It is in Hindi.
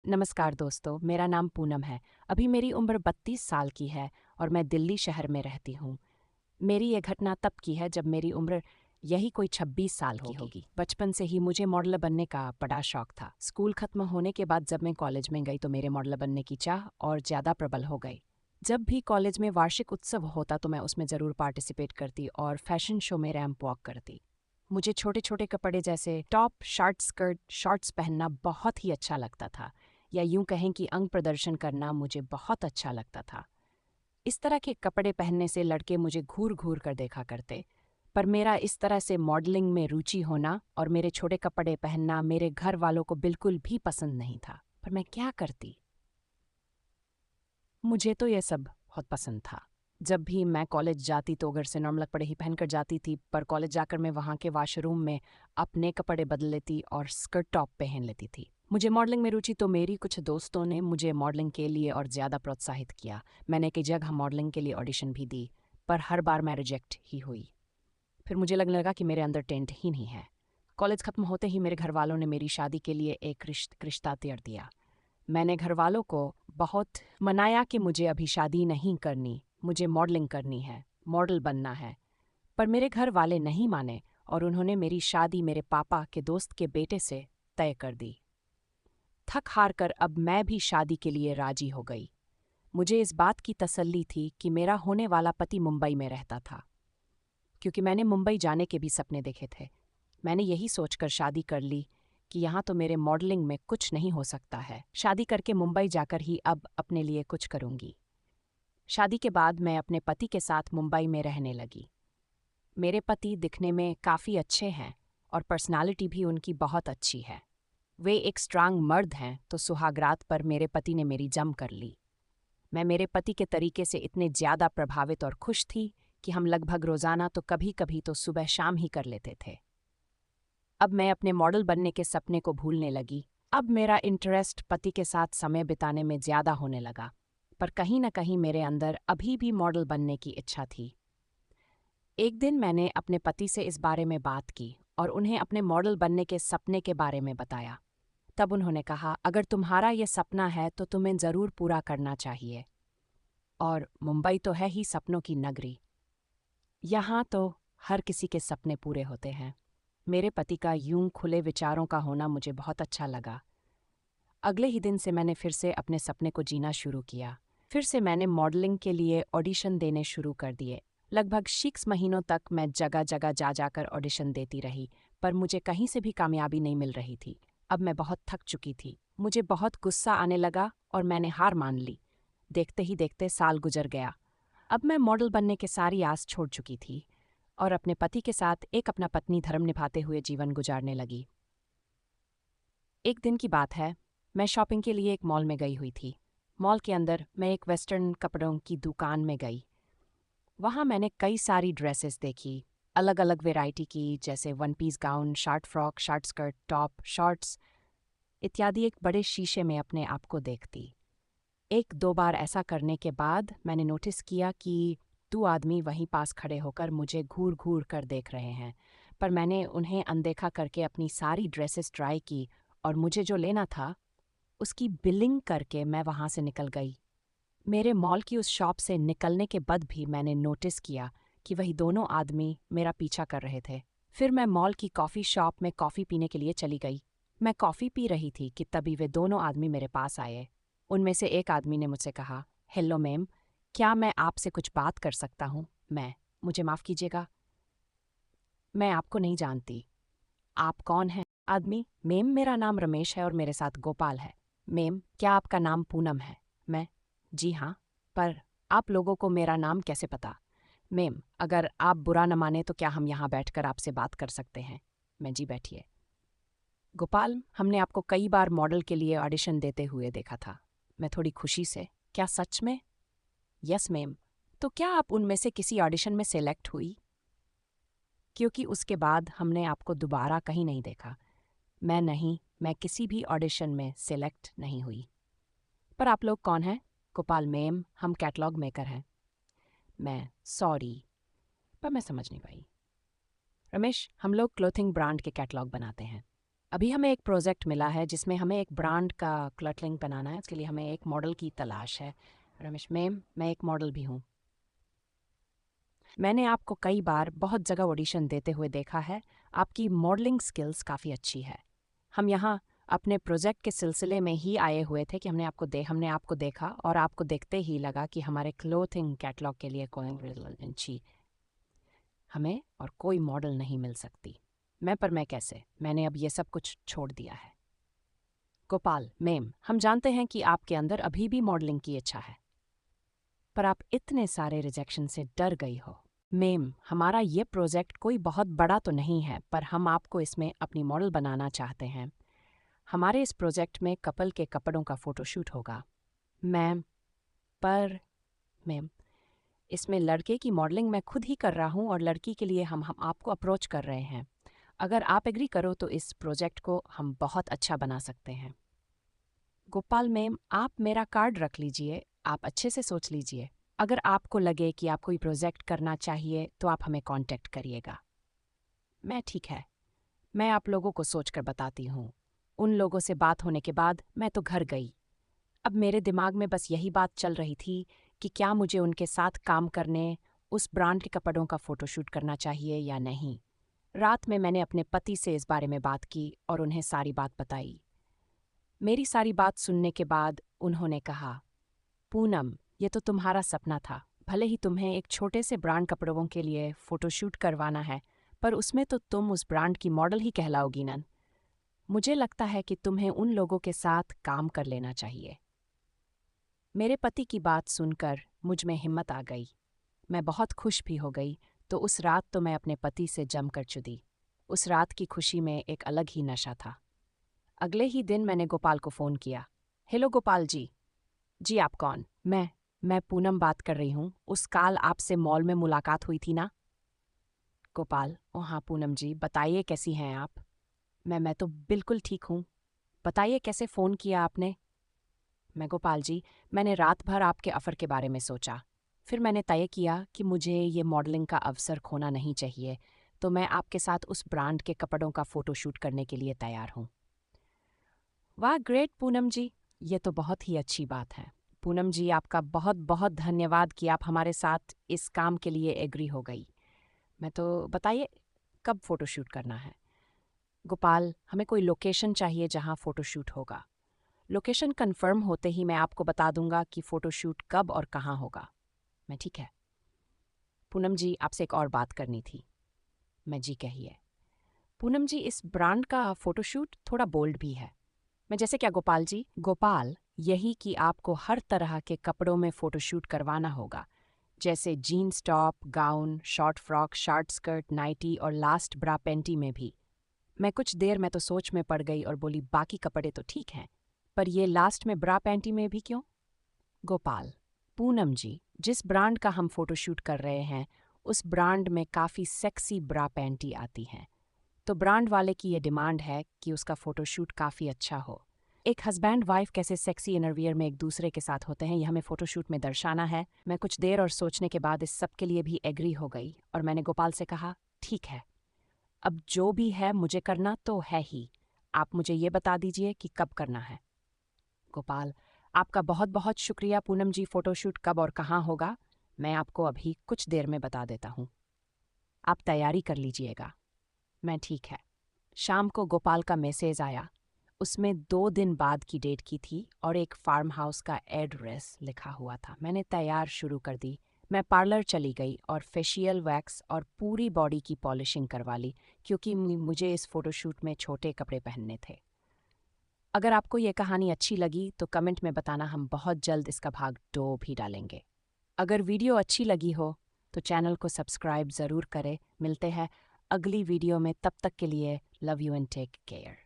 नमस्कार दोस्तों, मेरा नाम पूनम है। अभी मेरी उम्र 32 साल की है और मैं दिल्ली शहर में रहती हूँ। मेरी ये घटना तब की है जब मेरी उम्र यही कोई 26 साल की होगी। बचपन से ही मुझे मॉडल बनने का बड़ा शौक था। स्कूल खत्म होने के बाद जब मैं कॉलेज में गई तो मेरे मॉडल बनने की चाह और ज़्यादा प्रबल हो गई। जब भी कॉलेज में वार्षिक उत्सव होता तो मैं उसमें ज़रूर पार्टिसिपेट करती और फैशन शो में रैंप वॉक करती। मुझे छोटे छोटे कपड़े जैसे टॉप, शॉर्ट स्कर्ट, शॉर्ट्स पहनना बहुत ही अच्छा लगता था, या यूं कहें कि अंग प्रदर्शन करना मुझे बहुत अच्छा लगता था। इस तरह के कपड़े पहनने से लड़के मुझे घूर घूर कर देखा करते। पर मेरा इस तरह से मॉडलिंग में रुचि होना और मेरे छोटे कपड़े पहनना मेरे घर वालों को बिल्कुल भी पसंद नहीं था। पर मैं क्या करती? मुझे तो यह सब बहुत पसंद था। जब भी मैं कॉलेज जाती तो घर से नॉर्मल कपड़े ही पहनकर जाती थी, पर कॉलेज जाकर मैं वहाँ के वॉशरूम में अपने कपड़े बदल लेती और स्कर्ट टॉप पहन लेती थी। मुझे मॉडलिंग में रुचि तो मेरी कुछ दोस्तों ने मुझे मॉडलिंग के लिए और ज़्यादा प्रोत्साहित किया। मैंने कई जगह मॉडलिंग के लिए ऑडिशन भी दी, पर हर बार मैं रिजेक्ट ही हुई। फिर मुझे लगने लगा कि मेरे अंदर टेंट ही नहीं है। कॉलेज खत्म होते ही मेरे घर वालों ने मेरी शादी के लिए एक रिश्ता तैयार दिया। मैंने घरवालों को बहुत मनाया कि मुझे अभी शादी नहीं करनी, मुझे मॉडलिंग करनी है, मॉडल बनना है। पर मेरे घर वाले नहीं माने और उन्होंने मेरी शादी मेरे पापा के दोस्त के बेटे से तय कर दी। थक हार कर अब मैं भी शादी के लिए राजी हो गई। मुझे इस बात की तसल्ली थी कि मेरा होने वाला पति मुंबई में रहता था, क्योंकि मैंने मुंबई जाने के भी सपने देखे थे। मैंने यही सोचकर शादी कर ली कि यहाँ तो मेरे मॉडलिंग में कुछ नहीं हो सकता है। शादी करके मुंबई जाकर ही अब अपने लिए कुछ करूँगी। शादी के बाद मैं अपने पति के साथ मुंबई में रहने लगी। मेरे पति दिखने में काफ़ी अच्छे हैं और पर्सनालिटी भी उनकी बहुत अच्छी है। वे एक स्ट्रांग मर्द हैं, तो सुहागरात पर मेरे पति ने मेरी जम कर ली। मैं मेरे पति के तरीके से इतने ज़्यादा प्रभावित और खुश थी कि हम लगभग रोज़ाना तो कभी कभी तो सुबह शाम ही कर लेते थे। अब मैं अपने मॉडल बनने के सपने को भूलने लगी। अब मेरा इंटरेस्ट पति के साथ समय बिताने में ज़्यादा होने लगा, पर कहीं न कहीं मेरे अंदर अभी भी मॉडल बनने की इच्छा थी। एक दिन मैंने अपने पति से इस बारे में बात की और उन्हें अपने मॉडल बनने के सपने के बारे में बताया। तब उन्होंने कहा, अगर तुम्हारा ये सपना है तो तुम्हें ज़रूर पूरा करना चाहिए। और मुंबई तो है ही सपनों की नगरी। यहाँ तो हर किसी के सपने पूरे होते हैं। मेरे पति का यूं खुले विचारों का होना मुझे बहुत अच्छा लगा। अगले ही दिन से मैंने फिर से अपने सपने को जीना शुरू किया। फिर से मैंने मॉडलिंग के लिए ऑडिशन देने शुरू कर दिए। लगभग 6 महीनों तक मैं जगह जगह जा जाकर ऑडिशन देती रही, पर मुझे कहीं से भी कामयाबी नहीं मिल रही थी। अब मैं बहुत थक चुकी थी। मुझे बहुत गुस्सा आने लगा और मैंने हार मान ली। देखते ही देखते साल गुजर गया। अब मैं मॉडल बनने के सारी आस छोड़ चुकी थी और अपने पति के साथ एक अपना पत्नी धर्म निभाते हुए जीवन गुजारने लगी। एक दिन की बात है, मैं शॉपिंग के लिए एक मॉल में गई हुई थी। मॉल के अंदर मैं एक वेस्टर्न कपड़ों की दुकान में गई। वहाँ मैंने कई सारी ड्रेसेस देखी, अलग अलग वैरायटी की, जैसे one piece gown, short frock, short skirt, top, shorts इत्यादि। एक बड़े शीशे में अपने आप को देखती। एक दो बार ऐसा करने के बाद मैंने नोटिस किया कि 2 आदमी वहीं पास खड़े होकर मुझे घूर घूर कर देख रहे हैं। पर मैंने उन्हें अनदेखा करके अपनी सारी ड्रेसेस ट्राई की और मुझे जो लेना था उसकी बिलिंग करके मैं वहाँ से निकल गई। मेरे मॉल की उस शॉप से निकलने के बाद भी मैंने नोटिस किया कि वही दोनों आदमी मेरा पीछा कर रहे थे। फिर मैं मॉल की कॉफ़ी शॉप में कॉफ़ी पीने के लिए चली गई। मैं कॉफ़ी पी रही थी कि तभी वे दोनों आदमी मेरे पास आए। उनमें से एक आदमी ने मुझसे कहा, हेलो मैम, क्या मैं आपसे कुछ बात कर सकता हूँ? मुझे माफ़ कीजिएगा, मैं आपको नहीं जानती। आप कौन हैं? आदमी, मेम, मेरा नाम रमेश है और मेरे साथ गोपाल है। मेम, क्या आपका नाम पूनम है? मैं, जी हाँ, पर आप लोगों को मेरा नाम कैसे पता? मेम, अगर आप बुरा न माने तो क्या हम यहाँ बैठकर आपसे बात कर सकते हैं? मैं, जी बैठिए। गोपाल, हमने आपको कई बार मॉडल के लिए ऑडिशन देते हुए देखा था। मैं थोड़ी खुशी से, क्या सच में? Yes ma'am. तो क्या आप उनमें से किसी ऑडिशन में सेलेक्ट हुई? क्योंकि उसके बाद हमने आपको दोबारा कहीं नहीं देखा। मैं नहीं, मैं किसी भी ऑडिशन में सेलेक्ट नहीं हुई। पर आप लोग कौन हैं? गोपाल, मैम, हम कैटलॉग मेकर हैं। मैं, सॉरी, पर मैं समझ नहीं पाई। रमेश, हम लोग क्लोथिंग ब्रांड के कैटलॉग बनाते हैं। अभी हमें एक प्रोजेक्ट मिला है जिसमें हमें एक ब्रांड का क्लटरिंग बनाना है। उसके लिए हमें एक मॉडल की तलाश है। रमेश मैम, मैं एक मॉडल भी हूँ। मैंने आपको कई बार बहुत जगह ऑडिशन देते हुए देखा है। आपकी मॉडलिंग स्किल्स काफ़ी अच्छी है। हम यहाँ अपने प्रोजेक्ट के सिलसिले में ही आए हुए थे कि हमने आपको देखा और आपको देखते ही लगा कि हमारे क्लोथिंग कैटलॉग के लिए कोई रिलेवेंसी हमें और कोई मॉडल नहीं मिल सकती। मैं कैसे? मैंने अब ये सब कुछ छोड़ दिया है। गोपाल मैम, हम जानते हैं कि आपके अंदर अभी भी मॉडलिंग की इच्छा है, पर आप इतने सारे रिजेक्शन से डर गई हो। मैम, हमारा ये प्रोजेक्ट कोई बहुत बड़ा तो नहीं है, पर हम आपको इसमें अपनी मॉडल बनाना चाहते हैं। हमारे इस प्रोजेक्ट में कपल के कपड़ों का फोटोशूट होगा। मैम, पर मैम, इसमें लड़के की मॉडलिंग मैं खुद ही कर रहा हूँ और लड़की के लिए हम आपको अप्रोच कर रहे हैं। अगर आप एग्री करो तो इस प्रोजेक्ट को हम बहुत अच्छा बना सकते हैं। गोपाल मैम, आप मेरा कार्ड रख लीजिए, आप अच्छे से सोच लीजिए। अगर आपको लगे कि आपको ये प्रोजेक्ट करना चाहिए तो आप हमें कांटेक्ट करिएगा। मैं ठीक है, मैं आप लोगों को सोचकर बताती हूँ। उन लोगों से बात होने के बाद मैं तो घर गई। अब मेरे दिमाग में बस यही बात चल रही थी कि क्या मुझे उनके साथ काम करने, उस ब्रांड के कपड़ों का फोटोशूट करना चाहिए या नहीं। रात में मैंने अपने पति से इस बारे में बात की और उन्हें सारी बात बताई। मेरी सारी बात सुनने के बाद उन्होंने कहा, पूनम, ये तो तुम्हारा सपना था। भले ही तुम्हें एक छोटे से ब्रांड कपड़ों के लिए फोटोशूट करवाना है, पर उसमें तो तुम उस ब्रांड की मॉडल ही कहलाओगी नन। मुझे लगता है कि तुम्हें उन लोगों के साथ काम कर लेना चाहिए। मेरे पति की बात सुनकर मुझ में हिम्मत आ गई। मैं बहुत खुश भी हो गई। तो उस रात तो मैं अपने पति से जमकर चुदी। उस रात की खुशी में एक अलग ही नशा था। अगले ही दिन मैंने गोपाल को फ़ोन किया। हेलो गोपाल जी। जी, आप कौन? मैं पूनम बात कर रही हूँ। उस काल आपसे मॉल में मुलाकात हुई थी ना? गोपाल, ओ हाँ पूनम जी, बताइए कैसी हैं आप? मैं तो बिल्कुल ठीक हूँ। बताइए कैसे फ़ोन किया आपने? मैं गोपाल जी, मैंने रात भर आपके ऑफ़र के बारे में सोचा। फिर मैंने तय किया कि मुझे ये मॉडलिंग का अवसर खोना नहीं चाहिए, तो मैं आपके साथ उस ब्रांड के कपड़ों का फ़ोटोशूट करने के लिए तैयार हूँ। वाह ग्रेट पूनम जी, ये तो बहुत ही अच्छी बात है। पूनम जी, आपका बहुत बहुत धन्यवाद कि आप हमारे साथ इस काम के लिए एग्री हो गई। मैं तो बताइए कब फ़ोटोशूट करना है? गोपाल, हमें कोई लोकेशन चाहिए जहाँ फ़ोटोशूट होगा। लोकेशन कंफर्म होते ही मैं आपको बता दूंगा कि फ़ोटोशूट कब और कहाँ होगा। मैं ठीक है। पूनम जी, आपसे एक और बात करनी थी। मैं जी कहिए। पूनम जी, इस ब्रांड का फ़ोटोशूट थोड़ा बोल्ड भी है। मैं जैसे क्या गोपाल जी? गोपाल, यही कि आपको हर तरह के कपड़ों में फ़ोटोशूट करवाना होगा, जैसे jeans top, gown, short frock, short skirt, nightie और लास्ट ब्रा पेंटी में भी। मैं तो सोच में पड़ गई और बोली, बाकी कपड़े तो ठीक हैं, पर ये लास्ट में ब्रा पेंटी में भी क्यों? गोपाल, पूनम जी, जिस ब्रांड का हम फोटोशूट कर रहे हैं उस ब्रांड में काफ़ी सेक्सी ब्रा पैंटी आती हैं, तो ब्रांड वाले की ये डिमांड है कि उसका फोटोशूट काफ़ी अच्छा हो। एक हस्बैंड वाइफ कैसे सेक्सी इनरवियर में एक दूसरे के साथ होते हैं, यह हमें फोटोशूट में दर्शाना है। मैं कुछ देर और सोचने के बाद इस सब के लिए भी एग्री हो गई और मैंने गोपाल से कहा, ठीक है, अब जो भी है मुझे करना तो है ही। आप मुझे ये बता दीजिए कि कब करना है। गोपाल, आपका बहुत बहुत शुक्रिया पूनम जी। फ़ोटोशूट कब और कहाँ होगा मैं आपको अभी कुछ देर में बता देता हूँ। आप तैयारी कर लीजिएगा। मैं ठीक है। शाम को गोपाल का मैसेज आया। उसमें 2 दिन बाद की डेट की थी और एक फार्म हाउस का एड्रेस लिखा हुआ था। मैंने तैयार शुरू कर दी। मैं पार्लर चली गई और फेशियल वैक्स और पूरी बॉडी की पॉलिशिंग करवा ली, क्योंकि मुझे इस फ़ोटोशूट में छोटे कपड़े पहनने थे। अगर आपको ये कहानी अच्छी लगी तो कमेंट में बताना, हम बहुत जल्द इसका भाग 2 भी डालेंगे। अगर वीडियो अच्छी लगी हो तो चैनल को सब्सक्राइब ज़रूर करें। मिलते हैं अगली वीडियो में, तब तक के लिए love you and take care.